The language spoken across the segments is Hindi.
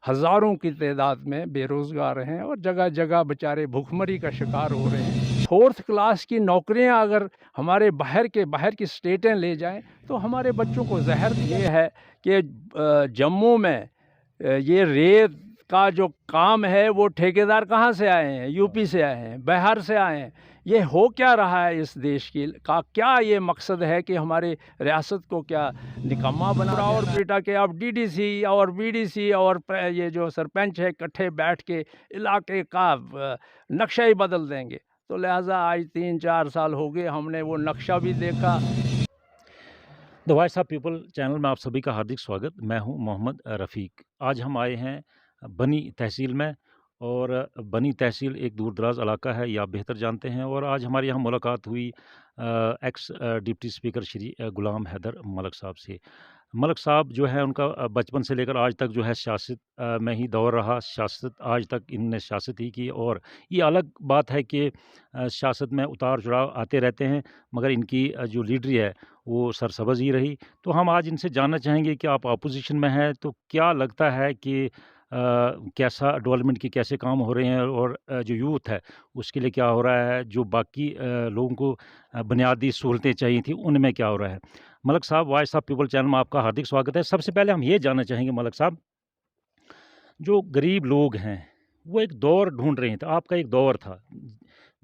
हज़ारों की तादाद में बेरोज़गार हैं और जगह जगह बेचारे भुखमरी का शिकार हो रहे हैं। फोर्थ क्लास की नौकरियां अगर हमारे बाहर की स्टेटें ले जाएं तो हमारे बच्चों को जहर ये है कि जम्मू में ये रेत का जो काम है वो ठेकेदार कहाँ से आए हैं? यूपी से आए हैं, बिहार से आए हैं। ये हो क्या रहा है इस देश की का क्या ये मकसद है कि हमारे रियासत को क्या निकम्मा बना और बेटा के अब डीडीसी और बीडीसी और ये जो सरपंच है इकट्ठे बैठ के इलाके का नक्शा ही बदल देंगे। तो लिहाजा आज 3-4 साल हो गए हमने वो नक्शा भी देखा। The voice of people channel में आप सभी का हार्दिक स्वागत। मैं हूं मोहम्मद रफ़ीक। आज हम आए हैं बनी तहसील में और बनी तहसील एक दूर दराज इलाका है, ये आप बेहतर जानते हैं। और आज हमारे यहाँ मुलाकात हुई एक्स डिप्टी स्पीकर श्री गुलाम हैदर मलक साहब से। मलक साहब जो है उनका बचपन से लेकर आज तक जो है सियासत में ही दौर रहा, सियासत आज तक इनने सियासत ही की। और ये अलग बात है कि सियासत में उतार चढ़ाव आते रहते हैं, मगर इनकी जो लीडरी है वो सरसब्ज़ ही रही। तो हम आज इनसे जानना चाहेंगे कि आप अपोजिशन में हैं तो क्या लगता है कि कैसा डेवलपमेंट के कैसे काम हो रहे हैं, और जो यूथ है उसके लिए क्या हो रहा है, जो बाकी लोगों को बुनियादी सहूलतें चाहिए थी उनमें क्या हो रहा है। मलक साहब, वॉइस ऑफ पीपल चैनल में आपका हार्दिक स्वागत है। सबसे पहले हम ये जानना चाहेंगे मलक साहब, जो गरीब लोग हैं वो एक दौर ढूंढ रहे हैं, तो आपका एक दौर था,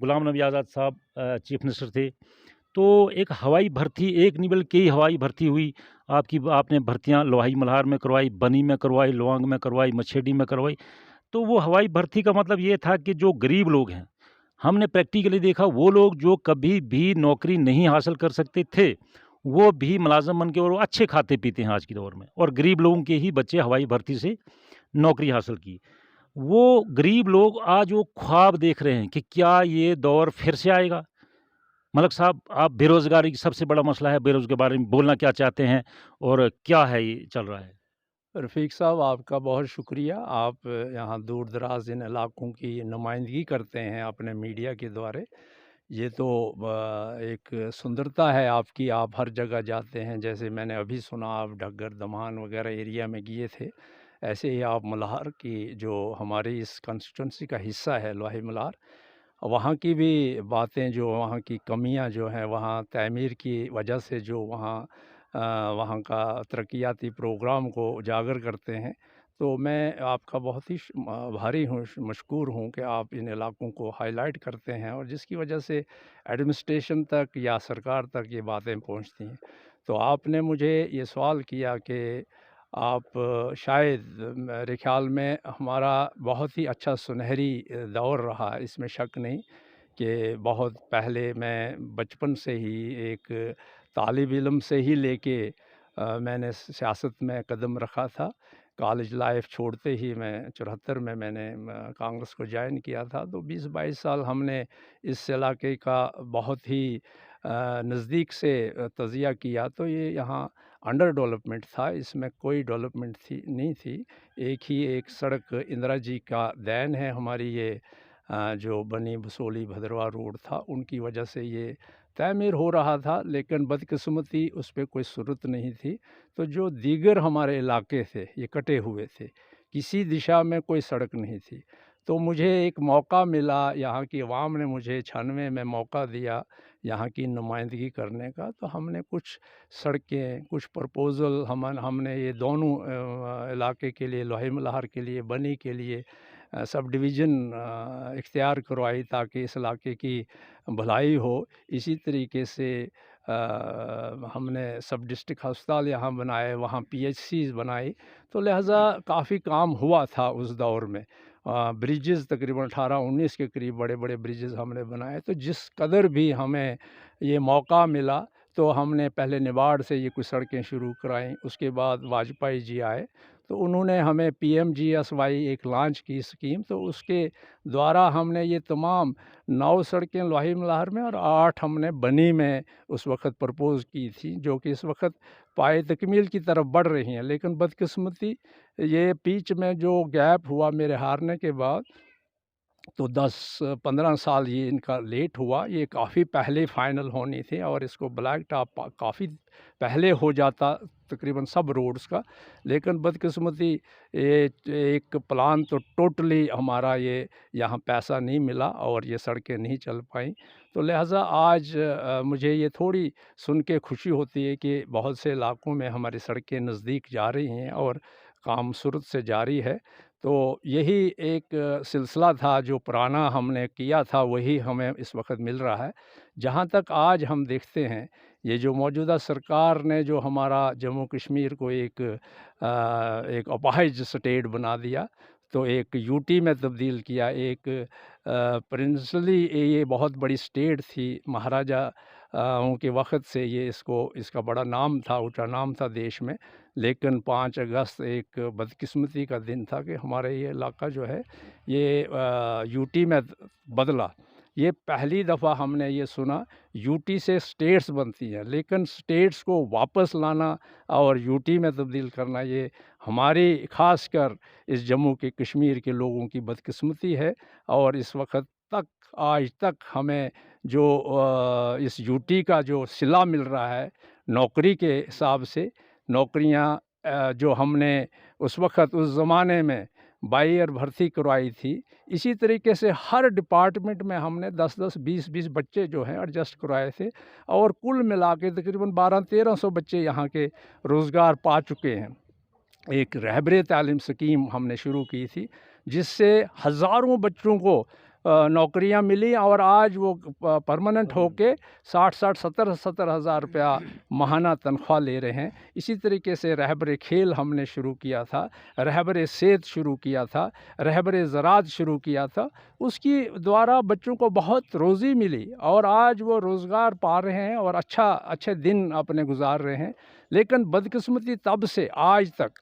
गुलाम नबी आज़ाद साहब चीफ मिनिस्टर थे, तो एक हवाई भर्ती, एक नहीं बल्कि कई हवाई भर्ती हुई। आपने भर्तियां लोहाई मल्हार में करवाई, बनी में करवाई, लोआंग में करवाई, मछेडी में करवाई। तो वो हवाई भर्ती का मतलब ये था कि जो गरीब लोग हैं, हमने प्रैक्टिकली देखा, वो लोग जो कभी भी नौकरी नहीं हासिल कर सकते थे, वो भी मुलाज़िम बन के और वो अच्छे खाते पीते हैं आज के दौर में, और गरीब लोगों के ही बच्चे हवाई भर्ती से नौकरी हासिल की। वो गरीब लोग आज वो ख्वाब देख रहे हैं कि क्या ये दौर फिर से आएगा? मलक साहब, आप बेरोज़गारी की सबसे बड़ा मसला है, बेरोज़गारी के बारे में बोलना क्या चाहते हैं और क्या है ये चल रहा है? रफ़ीक साहब, आपका बहुत शुक्रिया। आप यहाँ दूर दराज इन इलाकों की नुमाइंदगी करते हैं अपने मीडिया के द्वारा। ये तो एक सुंदरता है आपकी, आप हर जगह जाते हैं। जैसे मैंने अभी सुना आप डग्गर दमान वगैरह एरिया में गए थे, ऐसे ही आप मल्हार की जो हमारी इस कॉन्स्टिट्यूंसी का हिस्सा है लोही मल्हार, वहाँ की भी बातें, जो वहाँ की कमियाँ जो हैं, वहाँ तमीर की वजह से जो वहाँ का तरक्याती प्रोग्राम को उजागर करते हैं। तो मैं आपका बहुत ही भारी हूँ, मशकूर हूँ कि आप इन इलाकों को हाईलाइट करते हैं और जिसकी वजह से एडमिनिस्ट्रेशन तक या सरकार तक ये बातें पहुँचती हैं। तो आपने मुझे ये सवाल किया कि आप शायद मेरे ख़्याल में हमारा बहुत ही अच्छा सुनहरी दौर रहा, इसमें शक नहीं कि बहुत पहले मैं बचपन से ही एक तालिब इल्म से ही लेके मैंने सियासत में कदम रखा था। कॉलेज लाइफ छोड़ते ही मैं 74 में मैंने कांग्रेस को जॉइन किया था। तो 20-22 साल हमने इस इलाके का बहुत ही नज़दीक से तज़िया किया। तो ये यहाँ अंडर डेवलपमेंट था, इसमें कोई डेवलपमेंट नहीं थी। एक सड़क इंदिरा जी का देन है हमारी, ये जो बनी बसोली भदरवा रोड था, उनकी वजह से ये तमीर हो रहा था, लेकिन बदकिस्मती उस पे कोई सूरत नहीं थी। तो जो दीगर हमारे इलाके थे ये कटे हुए थे, किसी दिशा में कोई सड़क नहीं थी। तो मुझे एक मौका मिला, यहाँ की आवाम ने मुझे 96 में मौका दिया यहाँ की नुमाइंदगी करने का। तो हमने कुछ सड़कें, कुछ प्रपोज़ल हमने ये दोनों इलाके के लिए, लोही मल्हार के लिए, बनी के लिए सब डिवीज़न इख्तियार करवाई ताकि इस इलाके की भलाई हो। इसी तरीके से हमने सब डिस्ट्रिक्ट अस्पताल यहाँ बनाए, वहाँ पीएचसीज़ बनाई। तो लिहाजा काफ़ी काम हुआ था उस दौर में। ब्रिजेज़ तकरीबन 18-19 के करीब बड़े-बड़े ब्रिजेज़ हमने बनाए। तो जिस कदर भी हमें ये मौका मिला, तो हमने पहले निबाड़ से ये कुछ सड़कें शुरू कराईं, उसके बाद वाजपेयी जी आए, तो उन्होंने हमें पीएमजीएसवाई एक लॉन्च की स्कीम। तो उसके द्वारा हमने ये तमाम 9 सड़कें लोही मल्हार में और 8 हमने बनी में उस वक़्त प्रपोज़ की थी, जो कि इस वक़्त पाए तकमील की तरफ बढ़ रही हैं। लेकिन बदकिस्मती ये बीच में जो गैप हुआ मेरे हारने के बाद, तो 10-15 साल ये इनका लेट हुआ। ये काफ़ी पहले फ़ाइनल होनी थी और इसको ब्लैक टॉप काफ़ी पहले हो जाता तकरीबन सब रोड्स का। लेकिन बदकिस्मती ये एक प्लान तो टोटली हमारा ये यहाँ पैसा नहीं मिला और ये सड़कें नहीं चल पाईं। तो लिहाज़ा आज मुझे ये थोड़ी सुन के खुशी होती है कि बहुत से इलाकों में हमारी सड़कें नज़दीक जा रही हैं और काम शुरू से जारी है। तो यही एक सिलसिला था जो पुराना हमने किया था, वही हमें इस वक़्त मिल रहा है। जहाँ तक आज हम देखते हैं, ये जो मौजूदा सरकार ने जो हमारा जम्मू कश्मीर को एक अपाहिज स्टेट बना दिया, तो एक यूटी में तब्दील किया। एक प्रिंसली ये बहुत बड़ी स्टेट थी, महाराजा उनके वक़्त से ये इसका बड़ा नाम था, ऊँचा नाम था देश में। लेकिन 5 अगस्त एक बदकिस्मती का दिन था कि हमारा ये इलाका जो है ये यूटी में बदला। ये पहली दफ़ा हमने ये सुना यूटी से स्टेट्स बनती हैं, लेकिन स्टेट्स को वापस लाना और यूटी में तब्दील करना ये हमारी ख़ासकर इस जम्मू के कश्मीर के लोगों की बदकिस्मती है। और इस वक़्त तक आज तक हमें जो इस यूटी का जो सिला मिल रहा है नौकरी के हिसाब से, नौकरियां जो हमने उस वक़्त उस ज़माने में बाइयर भर्ती करवाई थी, इसी तरीके से हर डिपार्टमेंट में हमने 10-10, 20-20 बच्चे जो हैं एडजस्ट करवाए थे और कुल मिला के तकरीबन 1200-1300 बच्चे यहाँ के रोज़गार पा चुके हैं। एक रहबरे तालीम स्कीम हमने शुरू की थी, जिससे हज़ारों बच्चों को नौकरियां मिली और आज वो परमानेंट होके 60-60, 70-70 हज़ार रुपया माहाना तनख्वाह ले रहे हैं। इसी तरीके से रहबरे खेल हमने शुरू किया था, रहबरे सेहत शुरू किया था, रहबरे ज़राअत शुरू किया था। उसकी द्वारा बच्चों को बहुत रोज़ी मिली और आज वो रोज़गार पा रहे हैं और अच्छे दिन अपने गुजार रहे हैं। लेकिन बदकिस्मती तब से आज तक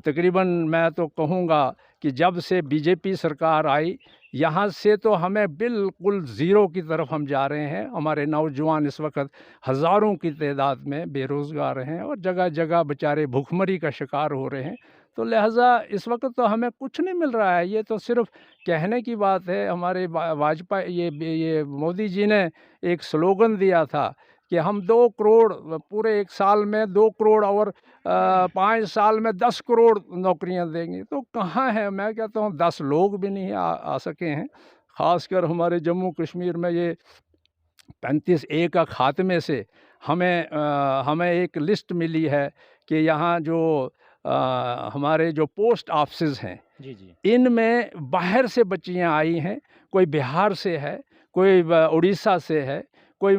तकरीबन मैं तो कहूँगा कि जब से बीजेपी सरकार आई, यहाँ से तो हमें बिल्कुल ज़ीरो की तरफ हम जा रहे हैं। हमारे नौजवान इस वक़्त हज़ारों की तादाद में बेरोज़गार हैं और जगह-जगह बेचारे भुखमरी का शिकार हो रहे हैं। तो लिहाज़ा इस वक़्त तो हमें कुछ नहीं मिल रहा है, ये तो सिर्फ़ कहने की बात है। हमारे वाजपेयी ये मोदी जी ने एक स्लोगन दिया था कि हम 2 करोड़ पूरे 1 साल में 2 करोड़ और 5 साल में 10 करोड़ नौकरियां देंगे। तो कहाँ है, मैं कहता हूँ 10 लोग भी नहीं आ सके हैं। ख़ासकर हमारे जम्मू कश्मीर में ये 35 ए का ख़ात्मे से हमें एक लिस्ट मिली है कि यहाँ जो हमारे जो पोस्ट ऑफिसेज़ हैं, जी, जी। इनमें बाहर से बच्चियाँ आई हैं। कोई बिहार से है, कोई उड़ीसा से है, कोई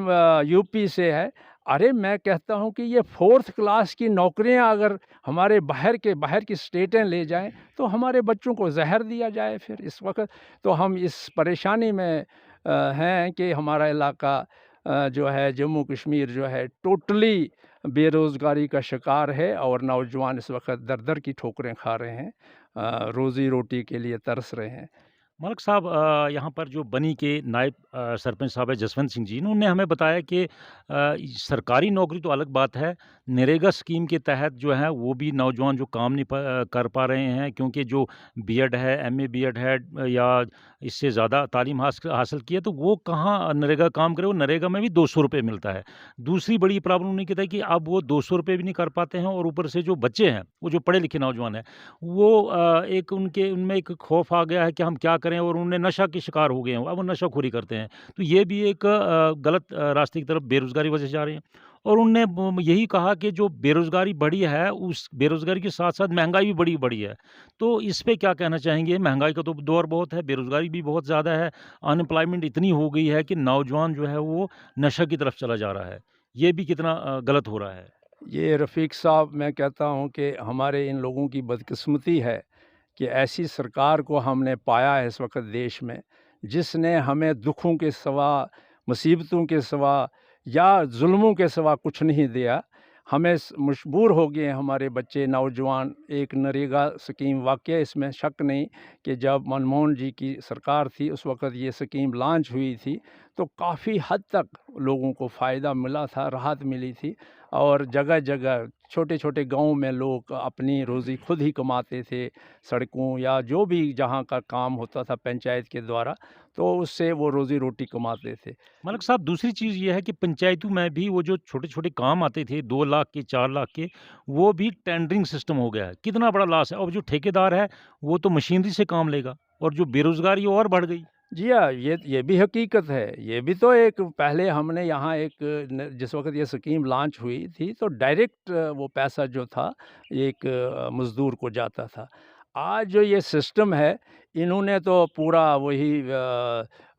यूपी से है। अरे मैं कहता हूँ कि ये 4th क्लास की नौकरियाँ अगर हमारे बाहर की स्टेटें ले जाएँ, तो हमारे बच्चों को ज़हर दिया जाए फिर इस वक़्त। तो हम इस परेशानी में हैं कि हमारा इलाका जो है जम्मू कश्मीर जो है टोटली बेरोज़गारी का शिकार है और नौजवान इस वक़्त दर-दर की ठोकरें खा रहे हैं, रोज़ी-रोटी के लिए तरस रहे हैं। मलिक साहब, यहाँ पर जो बनी के नायब सरपंच साहब है जसवंत सिंह जी, उन्होंने हमें बताया कि सरकारी नौकरी तो अलग बात है, नरेगा स्कीम के तहत जो है वो भी नौजवान जो काम नहीं कर पा रहे हैं, क्योंकि जो बीएड है, एमए बीएड है या इससे ज़्यादा तालीम हासिल की है, तो वो कहाँ नरेगा काम करे। वो नरेगा में भी 200 रुपये मिलता है। दूसरी बड़ी प्रॉब्लम उन्हें कहता है कि अब वो 200 रुपये भी नहीं कर पाते हैं और ऊपर से जो बच्चे हैं, वो जो पढ़े लिखे नौजवान हैं, वो एक उनमें एक खौफ आ गया है कि हम क्या करें, और उन्हें नशा के शिकार हो गए हैं, अब वो नशाखोरी करते हैं। तो ये भी एक गलत रास्ते की तरफ बेरोज़गारी वजह से जा रहे हैं। और उनने यही कहा कि जो बेरोज़गारी बढ़ी है, उस बेरोज़गारी के साथ-साथ महँगाई भी बड़ी बढ़ी है। तो इस पे क्या कहना चाहेंगे? महँगाई का तो दौर बहुत है, बेरोज़गारी भी बहुत ज़्यादा है, अनएम्प्लॉयमेंट इतनी हो गई है कि नौजवान जो है वो नशा की तरफ चला जा रहा है। ये भी कितना गलत हो रहा है। ये रफ़ीक साहब, मैं कहता हूँ कि हमारे इन लोगों की बदकिस्मती है कि ऐसी सरकार को हमने पाया है इस वक़्त देश में, जिसने हमें दुखों के सिवा, मुसीबतों के सिवा या ज़ुल्मों के सिवा कुछ नहीं दिया। हमें मजबूर हो गए हैं हमारे बच्चे नौजवान। एक नरेगा स्कीम, वाक़ई इसमें शक नहीं कि जब मनमोहन जी की सरकार थी उस वक़्त ये स्कीम लॉन्च हुई थी, तो काफ़ी हद तक लोगों को फ़ायदा मिला था, राहत मिली थी और जगह-जगह, छोटे-छोटे गाँव में लोग अपनी रोज़ी खुद ही कमाते थे, सड़कों या जो भी जहाँ का काम होता था पंचायत के द्वारा, तो उससे वो रोज़ी-रोटी कमाते थे। मलिक साहब, दूसरी चीज़ ये है कि पंचायतों में भी वो जो छोटे-छोटे काम आते थे 2 लाख के, 4 लाख के, वो भी टेंडरिंग सिस्टम हो गया है। कितना बड़ा लॉस है। अब जो ठेकेदार है, वो तो मशीनरी से काम लेगा और जो बेरोज़गारी और बढ़ गई। जी हाँ, ये भी हकीकत है। ये भी तो एक पहले हमने यहाँ एक जिस वक़्त ये स्कीम लॉन्च हुई थी तो डायरेक्ट वो पैसा जो था एक मज़दूर को जाता था। आज जो ये सिस्टम है, इन्होंने तो पूरा वही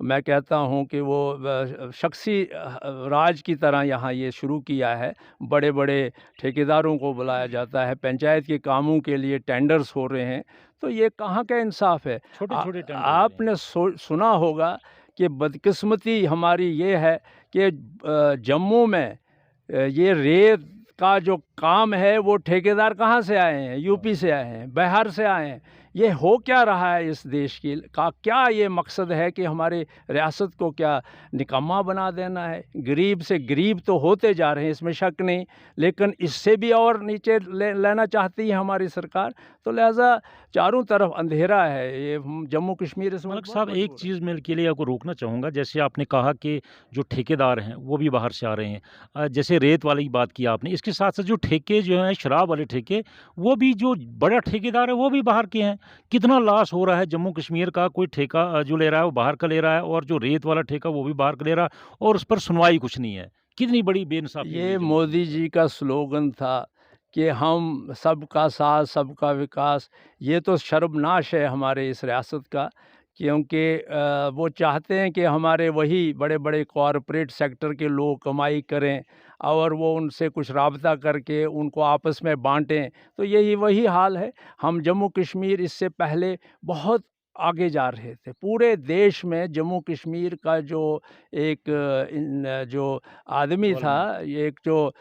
मैं कहता हूँ कि वो शख़्सी राज की तरह यहाँ ये शुरू किया है। बड़े-बड़े ठेकेदारों को बुलाया जाता है, पंचायत के कामों के लिए टेंडर्स हो रहे हैं। तो ये कहाँ का इंसाफ़ है? छोटे-छोटे टेंडर हो रहे हैं। आपने सुना होगा कि बदकिस्मती हमारी ये है कि जम्मू में ये रेत का जो काम है वो ठेकेदार कहाँ से आए हैं? यूपी से आए हैं, बिहार से आए हैं। ये हो क्या रहा है इस देश की का क्या ये मकसद है कि हमारे रियासत को क्या निकम्मा बना देना है? गरीब से गरीब तो होते जा रहे हैं, इसमें शक नहीं, लेकिन इससे भी और नीचे लेना चाहती है हमारी सरकार। तो लिहाज़ा चारों तरफ अंधेरा है। ये जम्मू कश्मीर इस वक़्त मलिक बहुत साहब, एक मजबूर है। चीज़ मैं के लिए आपको रोकना चाहूँगा। जैसे आपने कहा कि जो ठेकेदार हैं, वो भी बाहर से आ रहे हैं। जैसे रेत वाली की बात की आपने, इसके साथ-साथ जो ठेके जो हैं, शराब वाले ठेके, वो भी जो बड़ा ठेकेदार है, वो भी बाहर के हैं। कितना लॉस हो रहा है जम्मू कश्मीर का, कोई ठेका जो ले रहा है, वो बाहर का ले रहा है और जो रेत वाला ठेका, वो भी बाहर का ले रहा है और उस पर सुनवाई कुछ नहीं है। कितनी बड़ी बेइंसाफ़ी हो रही ये है जम्मू मोदी कश्मीर में। जी का स्लोगन था कि हम सबका साथ, सबका विकास। ये तो शर्मनाश है हमारे इस रियासत का, क्योंकि वो चाहते हैं कि हमारे वही बड़े-बड़े कॉरपोरेट सेक्टर के लोग कमाई करें और वो उनसे कुछ राब्ता करके उनको आपस में बाँटें। तो यही वही हाल है। हम जम्मू कश्मीर इससे पहले बहुत आगे जा रहे थे। पूरे देश में जम्मू कश्मीर का जो एक जो आदमी था, डेवलपमेंट। ये एक जो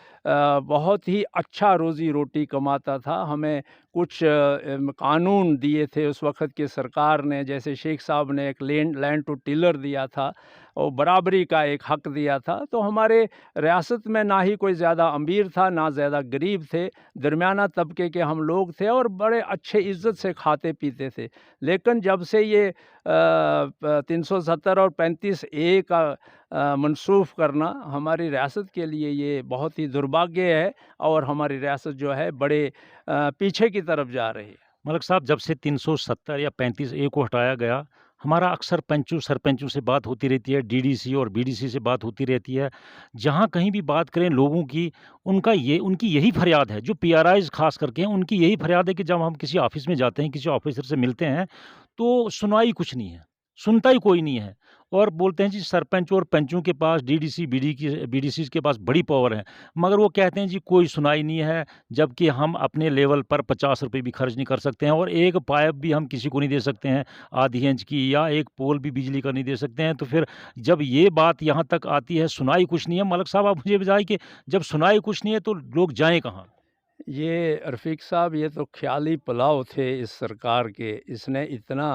बहुत ही अच्छा रोज़ी-रोटी कमाता था। हमें कुछ कानून दिए थे उस वक़्त की सरकार ने, जैसे शेख साहब ने एक लैंड लैंड टू टिलर दिया था और बराबरी का एक हक़ दिया था। तो हमारे रियासत में ना ही कोई ज़्यादा अमीर था, ना ज़्यादा गरीब थे, दरमियाना तबके के हम लोग थे और बड़े अच्छे इज़्ज़त से खाते-पीते थे। लेकिन जब से ये 370 और 35 ए का मनसूख़ करना हमारी रियासत के लिए ये बहुत ही दुर्भाग्य है और हमारी रियासत जो है बड़े पीछे की तरफ जा रही है। मलिक साहब, जब से 370 या 35 ए को हटाया गया, हमारा अक्सर पंचों सरपंचों से बात होती रहती है, डीडीसी और बीडीसी से बात होती रहती है। जहाँ कहीं भी बात करें लोगों की, उनकी यही फरियाद है, जो पीआरआईज़ ख़ास करके हैं, उनकी यही फरियाद है कि जब हम किसी ऑफ़िस में जाते हैं, किसी ऑफ़िसर से मिलते हैं, तो सुनवाई कुछ नहीं है, सुनता ही कोई नहीं है और बोलते हैं जी सरपंच और पंचों के पास बीडीसीज़ के पास बड़ी पावर है, मगर वो कहते हैं जी कोई सुनवाई नहीं है, जबकि हम अपने लेवल पर ₹50 भी खर्च नहीं कर सकते हैं और एक पाइप भी हम किसी को नहीं दे सकते हैं, आधी इंच की या एक पोल भी बिजली का नहीं दे सकते हैं। तो फिर जब ये बात यहाँ तक आती है, सुनवाई कुछ नहीं है, मलिक साहब आप मुझे बताइए कि जब सुनवाई कुछ नहीं है, तो लोग जाएँ कहाँ? ये रफ़ीक साहब, ये तो ख़्याली पुलाव थे इस सरकार के। इसने इतना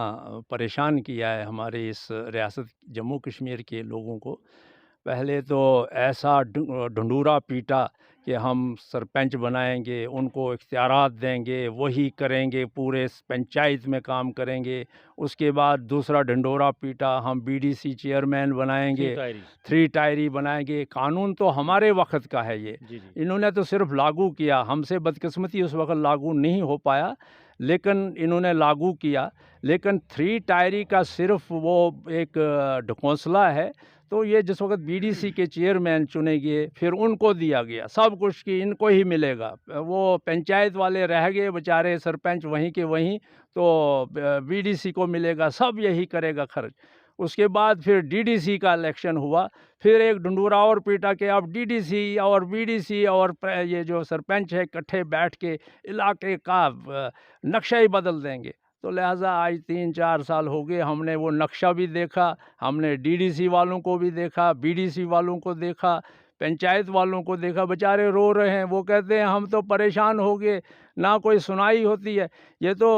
परेशान किया है हमारे इस रियासत जम्मू कश्मीर के लोगों को। पहले तो ऐसा ढंढूरा पीटा कि हम सरपंच बनाएँगे, उनको इख्तियारात देंगे, वही करेंगे, पूरे पंचायत में काम करेंगे। उसके बाद दूसरा ढंढोरा पीटा, हम बीडीसी चेयरमैन थ्री बनाएँगे, टायरीज़। थ्री टायरी बनाएँगे। कानून तो हमारे वक़्त का है ये। जी, जी। इन्होंने तो सिर्फ़ लागू किया, हमसे बदकिस्मती उस वक़्त लागू नहीं हो पाया, लेकिन इन्होंने लागू किया। लेकिन थ्री टायरी का सिर्फ़ वो एक ढकोसला है। तो ये जिस वक़्त बीडीसी के चेयरमैन चुने गए, फिर उनको दिया गया सब कुछ कि इनको ही मिलेगा। वो पंचायत वाले रह गए बेचारे, सरपंच वहीं के वहीं, तो बीडीसी को मिलेगा, सब यही करेगा खर्च। उसके बाद फिर डीडीसी का इलेक्शन हुआ, फिर एक ढंढूरा और पीटा कि अब डीडीसी और बीडीसी और ये जो सरपंच है इकट्ठे बैठ के इलाके का नक्शा ही बदल देंगे। तो लिहाजा आज 3-4 साल हो गए, हमने वो नक्शा भी देखा, हमने डीडीसी वालों को भी देखा, बीडीसी वालों को देखा, पंचायत वालों को देखा, बेचारे रो रहे हैं। वो कहते हैं हम तो परेशान हो गए, ना कोई सुनाई होती है। ये तो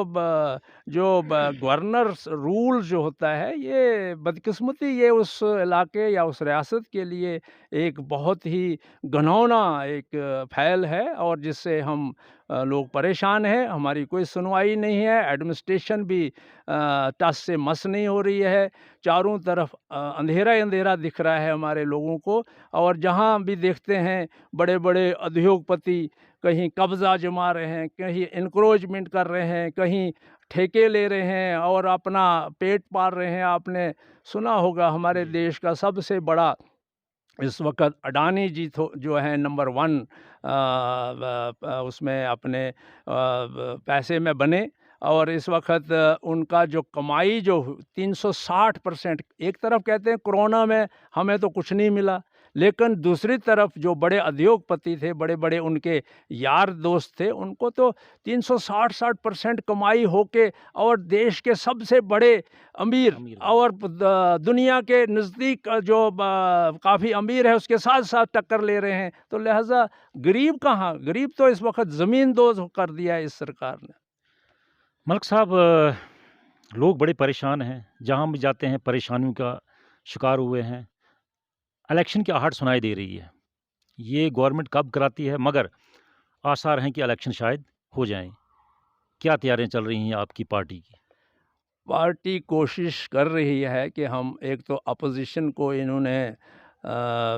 जो गवर्नर्स रूल जो होता है, ये बदकिस्मती ये उस इलाके या उस रियासत के लिए एक बहुत ही घिनौना एक फ़ैल है, और जिससे हम लोग परेशान हैं। हमारी कोई सुनवाई नहीं है, एडमिनिस्ट्रेशन भी टस से मस नहीं हो रही है। चारों तरफ अंधेरा ही अंधेरा दिख रहा है हमारे लोगों को, और जहाँ भी देखते हैं बड़े-बड़े उद्योगपति कहीं कब्ज़ा जमा रहे हैं, कहीं एनक्रोचमेंट कर रहे हैं, कहीं ठेके ले रहे हैं और अपना पेट पाल रहे हैं। आपने सुना होगा हमारे जी। देश का सबसे बड़ा इस वक़्त अडानी जी जो हैं नंबर 1 उसमें अपने पैसे में बने, और इस वक़्त उनका जो कमाई जो 360%, एक तरफ कहते हैं कोरोना में हमें तो कुछ नहीं मिला, लेकिन दूसरी तरफ जो बड़े उद्योगपति थे, बड़े-बड़े उनके यार दोस्त थे, उनको तो 360% कमाई होके और देश के सबसे बड़े अमीर अमीर और दुनिया के नज़दीक जो काफ़ी अमीर है उसके साथ-साथ टक्कर ले रहे हैं। तो लिहाज़ा गरीब कहाँ? गरीब तो इस वक़्त ज़मींदोज़ कर दिया है इस सरकार ने। मलिक साहब, लोग बड़े परेशान हैं, जहाँ भी जाते हैं परेशानियों का शिकार हुए हैं। इलेक्शन की आहट सुनाई दे रही है। ये गवर्नमेंट कब कराती है, मगर आसार हैं कि इलेक्शन शायद हो जाएँ। क्या तैयारियाँ चल रही हैं आपकी पार्टी की? पार्टी कोशिश कर रही है कि हम एक तो अपोज़िशन को इन्होंने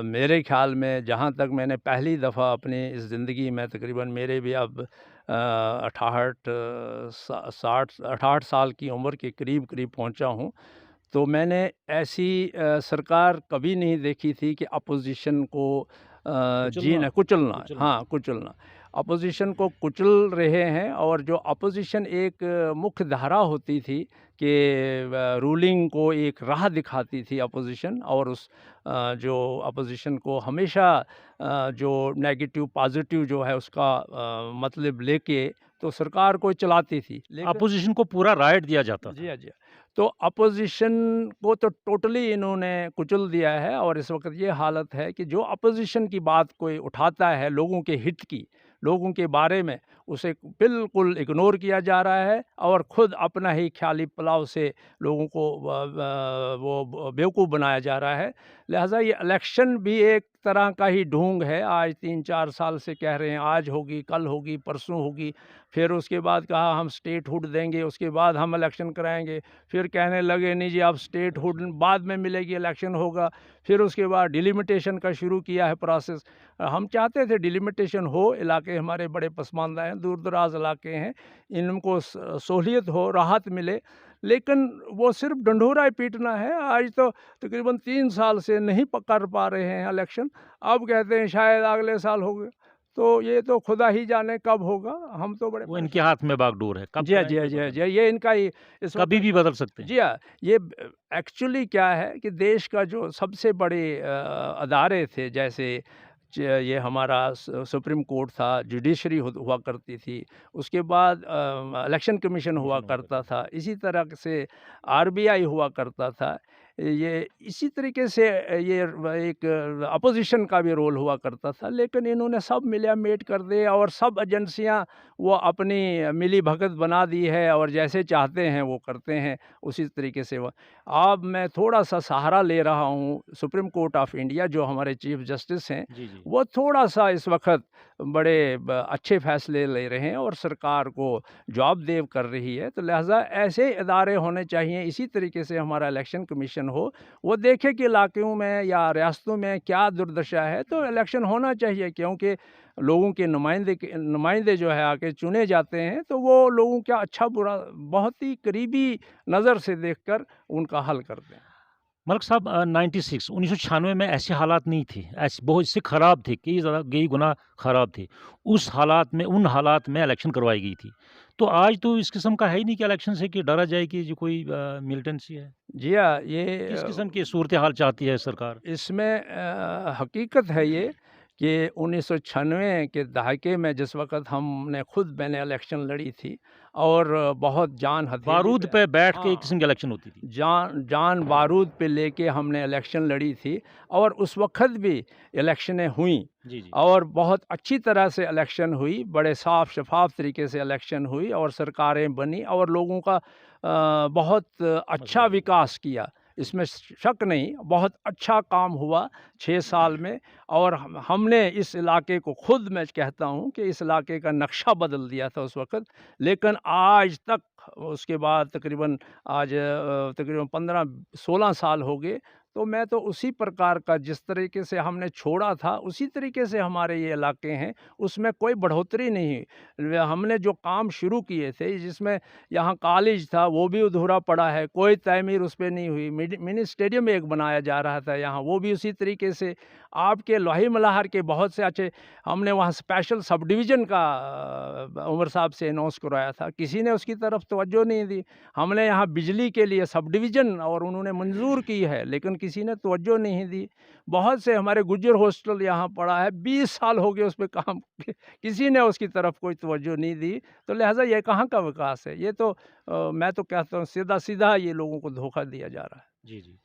मेरे ख़्याल में, जहाँ तक मैंने पहली दफ़ा अपनी इस ज़िंदगी में, तकरीबन मेरे भी अब 68 68 साल की उम्र के करीब-करीब पहुँचा हूँ। तो मैंने ऐसी सरकार कभी नहीं देखी थी कि अपोज़िशन को कुचलना कुचलना, कुचलना। हाँ, कुचलना। अपोज़िशन को कुचल रहे हैं, और जो अपोज़िशन एक मुख्य धारा होती थी कि रूलिंग को एक राह दिखाती थी अपोज़िशन, और उस जो अपोज़िशन को हमेशा जो नेगेटिव पॉज़िटिव जो है उसका मतलब लेके तो सरकार को चलाती थी। लेकिन अपोज़िशन को पूरा राइट दिया जाता जी था। हाँ, जी हाँ। तो अपोज़िशन को तो टोटली इन्होंने कुचल दिया है, और इस वक़्त ये हालत है कि जो अपोज़िशन की बात कोई उठाता है लोगों के हित की, लोगों के बारे में, उसे बिल्कुल इग्नोर किया जा रहा है, और खुद अपना ही ख़्याली पुलाव से लोगों को वो बेवकूफ़ बनाया जा रहा है। लिहाज़ा ये इलेक्शन भी एक तरह का ही ढोंग है। आज 3-4 साल से कह रहे हैं आज होगी, कल होगी, परसों होगी। फिर उसके बाद कहा हम स्टेटहुड देंगे, उसके बाद हम इलेक्शन कराएँगे। फिर कहने लगे नहीं जी अब स्टेटहुड बाद में मिलेगी, इलेक्शन होगा। फिर उसके बाद डिलिमिटेशन का शुरू किया है प्रोसेस। हम चाहते थे डिलिमिटेशन हो, इलाके हमारे बड़े पसमानदा हैं, दूर-दराज़ इलाके हैं, इनको सहूलियत हो, राहत मिले, लेकिन वो सिर्फ़ ढंढोरा ही पीटना है। आज तो तकरीबन 3 साल से नहीं कर पा रहे हैं इलेक्शन, अब कहते हैं शायद अगले साल होगा। तो ये तो खुदा ही जाने कब होगा, हम तो बड़े वो इनके परेशान। हाथ में बागडोर है, कब जी हाँ, जी हाँ, कराएँगे जी हाँ, पता जी नहीं। हाँ, ये इनका ही इस कभी वक़्त। भी बदल सकते हैं। जी हाँ, ये एक्चुअली क्या है कि देश का जो सबसे बड़े अदारे थे, जैसे ये हमारा सुप्रीम कोर्ट था, जुडिशरी हुआ करती थी, उसके बाद इलेक्शन कमीशन हुआ कमीशन हुआ करता करता था। था, इसी तरह से आरबीआई हुआ करता था। ये इसी तरीके से ये एक अपोजिशन का भी रोल हुआ करता था, लेकिन इन्होंने सब मिला-मेट कर दिया, और सब एजेंसियाँ वो अपनी मिली-भगत बना दी है, और जैसे चाहते हैं वो करते हैं, उसी तरीके से वो। अब मैं थोड़ा-सा सहारा ले रहा हूँ सुप्रीम कोर्ट ऑफ इंडिया, जो हमारे चीफ जस्टिस हैं, जी, जी। वो थोड़ा-सा इस वक़्त बड़े अच्छे फ़ैसले ले रहे हैं और सरकार को जवाबदेह कर रही है। तो लिहाज़ा ऐसे इदारे होने चाहिए, इसी तरीके से हमारा इलेक्शन कमीशन हो, वो देखे कि इलाक़ों में या रियासतों में क्या दुर्दशा है, तो इलेक्शन होना चाहिए, क्योंकि लोगों के नुमाइंदे जो है आके चुने जाते हैं, तो वो लोगों का अच्छा-बुरा बहुत ही करीबी नज़र से देखकर उनका हल करते हैं। मलिक साहब, 96 1996 में ऐसे हालात नहीं थे, ऐसे बहुत से ख़राब थे, कई गुना ख़राब थे। उन हालात में इलेक्शन करवाई गई थी। तो आज तो इस किस्म का है ही नहीं कि इलेक्शन से कि डरा जाए कि जो कोई मिलिटेंसी है। जी हाँ, ये किस किस्म की सूरत-ए-हाल चाहती है सरकार? इसमें हकीकत है ये कि 1996 के दहाके में जिस वक़्त मैंने इलेक्शन लड़ी थी, और बहुत जान हथेली बारूद पे बैठ के एक हाँ, किस्म की इलेक्शन होती थी। जान बारूद पे लेके हमने इलेक्शन लड़ी थी और उस वक़्त भी इलेक्शनें हुईं जी, जी। और बहुत अच्छी तरह से इलेक्शन हुई, बड़े साफ शफ़ाफ तरीके से इलेक्शन हुई और सरकारें बनी और लोगों का बहुत अच्छा मज़बूत। विकास किया। इसमें शक नहीं, बहुत अच्छा काम हुआ 6 साल में और हमने इस इलाके को खुद मैं कहता हूँ कि इस इलाके का नक्शा बदल दिया था उस वक़्त। लेकिन आज तक उसके बाद तकरीबन आज तकरीबन 15-16 साल हो गए, तो मैं तो उसी प्रकार का जिस तरीके से हमने छोड़ा था, उसी तरीके से हमारे ये इलाके हैं, उसमें कोई बढ़ोतरी नहीं। हमने जो काम शुरू किए थे, जिसमें यहाँ कॉलेज था, वो भी अधूरा पड़ा है, कोई तमीर उस पे नहीं हुई। मिनी स्टेडियम एक बनाया जा रहा था यहाँ, वो भी उसी तरीके से। आपके लोही मल्हार के बहुत से अच्छे हमने वहाँ स्पेशल सब डिवीज़न का उमर साहब से अनाउंस करवाया था, किसी ने उसकी तरफ तवज्जो नहीं दी। हमने यहाँ बिजली के लिए सब डिवीज़न और उन्होंने मंज़ूर की है, लेकिन किसी ने तवज्जो नहीं दी। बहुत से हमारे गुज्जर हॉस्टल यहाँ पड़ा है, 20 साल हो गए उस पे काम किसी ने उसकी तरफ कोई तवज्जो नहीं दी। तो लिहाज़ा ये कहाँ का विकास है? ये तो मैं तो कहता हूँ सीधा-सीधा ये लोगों को धोखा दिया जा रहा है। जी, जी।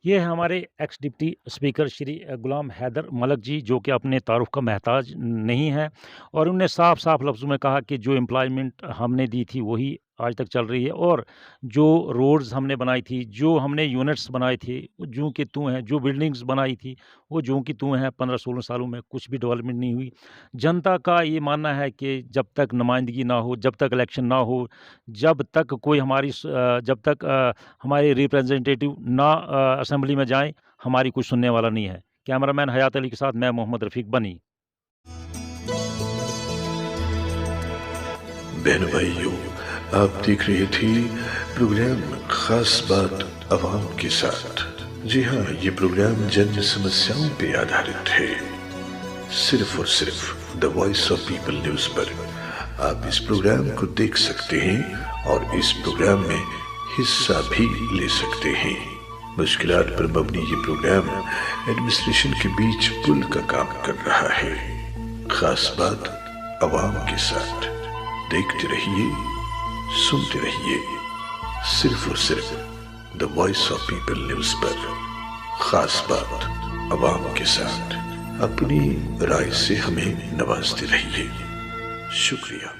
ये है हमारे एक्स डिप्टी स्पीकर श्री गुलाम हैदर मलक जी, जो कि अपने तारुफ़ का महताज नहीं है और उन्होंने साफ-साफ लफ्ज़ों में कहा कि जो एम्प्लॉयमेंट हमने दी थी वही आज तक चल रही है और जो रोड्स हमने बनाई थी, जो हमने यूनिट्स बनाए थे, वो ज्यों के त्यों हैं, जो बिल्डिंग्स बनाई थी, वो ज्यों की त्यों हैं। 15-16 सालों में कुछ भी डेवलपमेंट नहीं हुई। जनता का ये मानना है कि जब तक नुमाइंदगी ना हो, जब तक इलेक्शन ना हो, जब तक कोई जब तक हमारे रिप्रेजेंटेटिव ना असेंबली में जाएँ, हमारी कुछ सुनने वाला नहीं है। कैमरामैन हयात अली के साथ मैं मोहम्मद रफ़ीक बनी। बहनों भाइयों, आप देख रहे थे प्रोग्राम खास बात अवाम के साथ। जी हाँ, ये प्रोग्राम जन समस्याओं पे आधारित है, सिर्फ और सिर्फ the voice of people news पर। आप इस प्रोग्राम को देख सकते हैं और इस प्रोग्राम में हिस्सा भी ले सकते हैं। मुश्किलात पर मबनी ये प्रोग्राम एडमिनिस्ट्रेशन के बीच पुल का काम कर रहा है। खास बात अवाम के साथ। देखते रहिए, सुनते रहिए, सिर्फ और सिर्फ the voice of people news पर। खास बात अवाम के साथ। अपनी राय से हमें नवाजते रहिए। शुक्रिया।